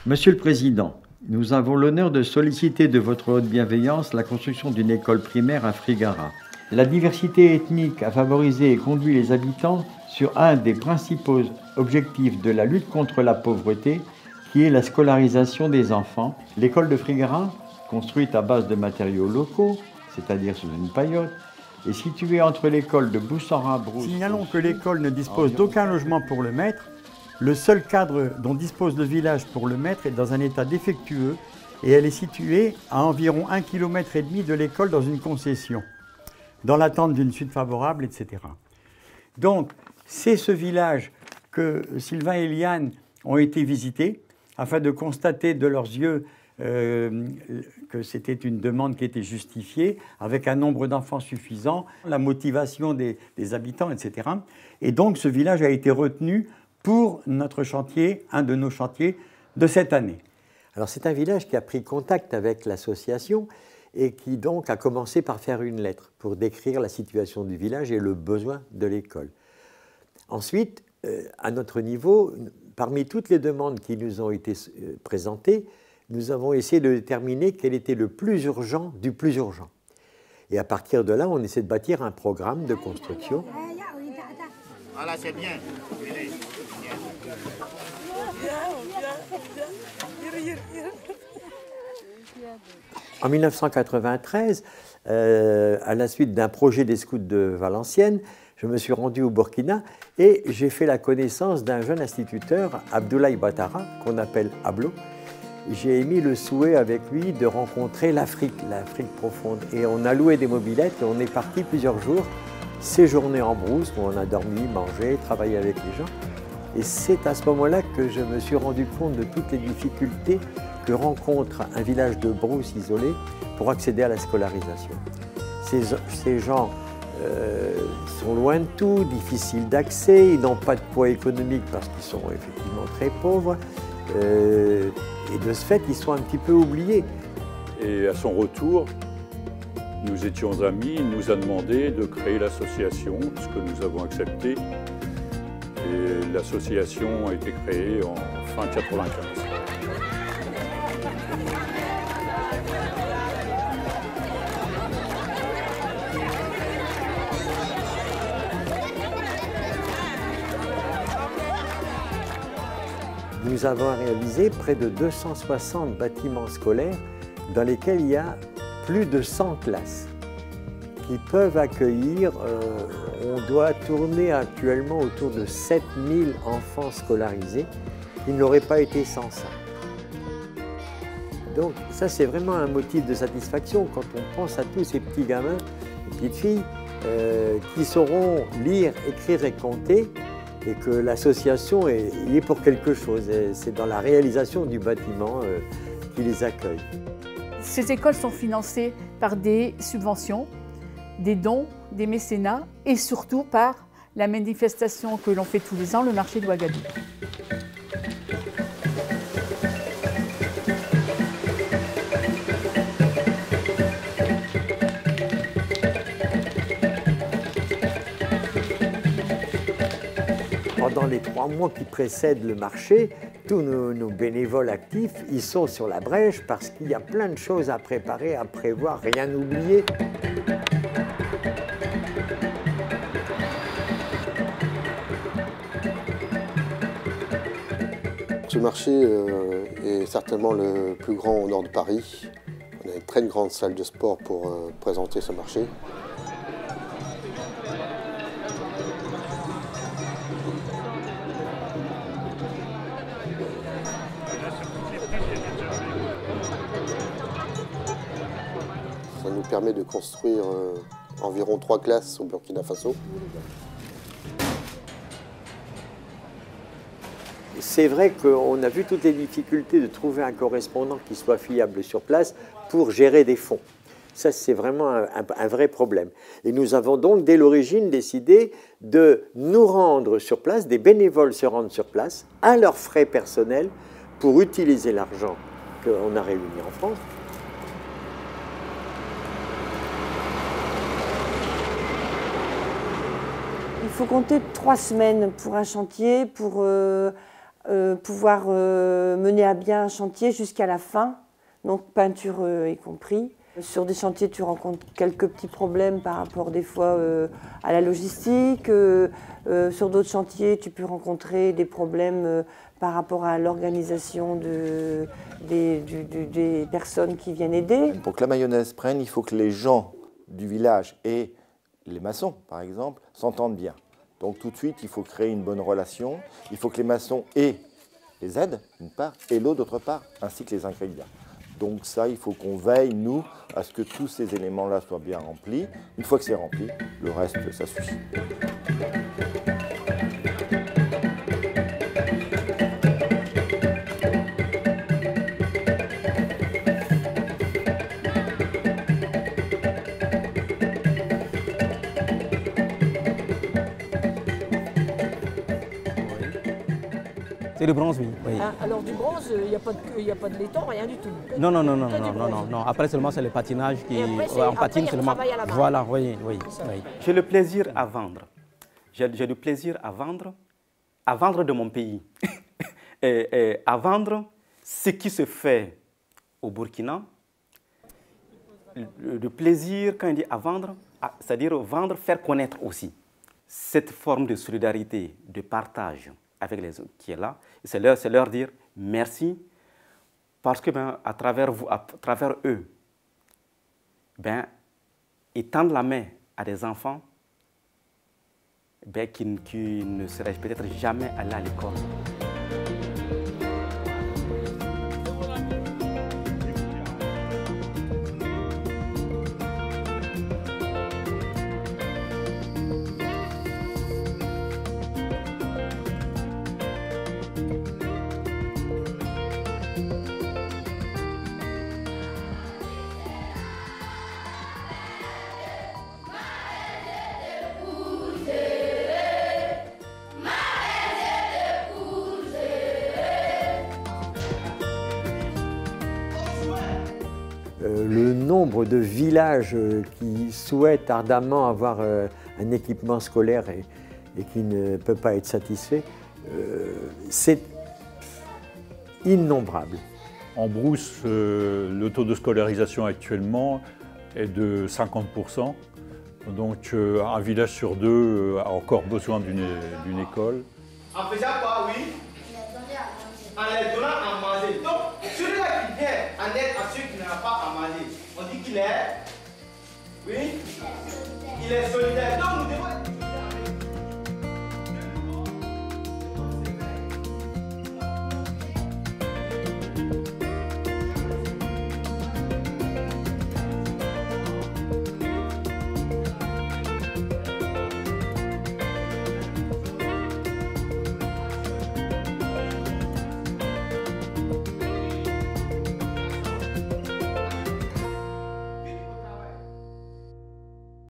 Monsieur le Président, nous avons l'honneur de solliciter de votre haute bienveillance la construction d'une école primaire à Frigara. La diversité ethnique a favorisé et conduit les habitants sur un des principaux objectifs de la lutte contre la pauvreté, qui est la scolarisation des enfants. L'école de Frigara, construite à base de matériaux locaux, c'est-à-dire sous une paillote, est située entre l'école de Boussara-Brousse. Signalons que l'école ne dispose d'aucun logement pour le maître. Le seul cadre dont dispose le village pour le maître est dans un état défectueux et elle est située à environ 1,5 km de l'école dans une concession, dans l'attente d'une suite favorable, etc. Donc, c'est ce village que Sylvain et Liane ont été visités afin de constater de leurs yeux que c'était une demande qui était justifiée, avec un nombre d'enfants suffisant, la motivation des habitants, etc. Et donc, ce village a été retenu pour notre chantier, un de nos chantiers de cette année. Alors c'est un village qui a pris contact avec l'association et qui donc a commencé par faire une lettre pour décrire la situation du village et le besoin de l'école. Ensuite, à notre niveau, parmi toutes les demandes qui nous ont été présentées, nous avons essayé de déterminer quel était le plus urgent du plus urgent. Et à partir de là, on essaie de bâtir un programme de construction. Voilà, c'est bien. En 1993, à la suite d'un projet des scouts de Valenciennes, je me suis rendu au Burkina et j'ai fait la connaissance d'un jeune instituteur, Abdoulaye Batara, qu'on appelle Ablo. J'ai émis le souhait avec lui de rencontrer l'Afrique profonde. Et on a loué des mobylettes et on est parti plusieurs jours, séjourner en brousse, où on a dormi, mangé, travaillé avec les gens. Et c'est à ce moment-là que je me suis rendu compte de toutes les difficultés que rencontre un village de brousse isolé pour accéder à la scolarisation. Ces gens sont loin de tout, difficiles d'accès, ils n'ont pas de poids économique parce qu'ils sont effectivement très pauvres. Et de ce fait, ils sont un petit peu oubliés. Et à son retour, nous étions amis, il nous a demandé de créer l'association, ce que nous avons accepté. Et l'association a été créée en fin 1995. Nous avons réalisé près de 260 bâtiments scolaires dans lesquels il y a plus de 100 classes qui peuvent accueillir, on doit tourner actuellement autour de 7000 enfants scolarisés qui n'auraient pas été sans ça. Donc ça c'est vraiment un motif de satisfaction quand on pense à tous ces petits gamins, ces petites filles qui sauront lire, écrire et compter et que l'association y est pour quelque chose. C'est dans la réalisation du bâtiment qui les accueille. Ces écoles sont financées par des subventions, des dons, des mécénats et surtout par la manifestation que l'on fait tous les ans, le marché de Ouagadougou. Pendant les 3 mois qui précèdent le marché, tous nos bénévoles actifs, ils sont sur la brèche parce qu'il y a plein de choses à préparer, à prévoir, rien oublier. Ce marché est certainement le plus grand au nord de Paris. On a une très grande salle de sport pour présenter ce marché. Ça nous permet de construire environ 3 classes au Burkina Faso. C'est vrai qu'on a vu toutes les difficultés de trouver un correspondant qui soit fiable sur place pour gérer des fonds. Ça, c'est vraiment un vrai problème. Et nous avons donc, dès l'origine, décidé de nous rendre sur place, des bénévoles se rendent sur place, à leurs frais personnels, pour utiliser l'argent qu'on a réuni en France. Il faut compter 3 semaines pour un chantier, pour pouvoir mener à bien un chantier jusqu'à la fin, donc peinture y compris. Sur des chantiers, tu rencontres quelques petits problèmes par rapport des fois à la logistique. Sur d'autres chantiers, tu peux rencontrer des problèmes par rapport à l'organisation des personnes qui viennent aider. Pour que la mayonnaise prenne, il faut que les gens du village et les maçons, par exemple, s'entendent bien. Donc tout de suite, il faut créer une bonne relation. Il faut que les maçons aient les aides, d'une part, et l'eau, d'autre part, ainsi que les ingrédients. Donc ça, il faut qu'on veille, nous, à ce que tous ces éléments-là soient bien remplis. Une fois que c'est rempli, le reste, ça suffit. C'est le bronze, oui. Ah, alors du bronze, il n'y a pas de laiton, rien du tout. Non. Après seulement c'est le patinage qui on patine seulement. Voilà, oui. J'ai le plaisir à vendre. J'ai du plaisir à vendre de mon pays, et à vendre ce qui se fait au Burkina. Le plaisir, quand il dit à vendre, c'est-à-dire vendre, faire connaître aussi. Cette forme de solidarité, de partage avec les autres qui est là, c'est leur dire merci, parce que à travers vous, à travers eux, ils tendent la main à des enfants qui ne seraient peut-être jamais allés à l'école. Le nombre de villages qui souhaitent ardemment avoir un équipement scolaire et qui ne peut pas être satisfait, c'est innombrable. En Brousse, le taux de scolarisation actuellement est de 50%. Donc un village sur deux a encore besoin d'une école. En faisant quoi, oui? En les donnant à manger. Donc, celui-là qui vient en aide à ceux qui n'ont pas à manger, on dit qu'il est, oui, il est solidaire. Donc, nous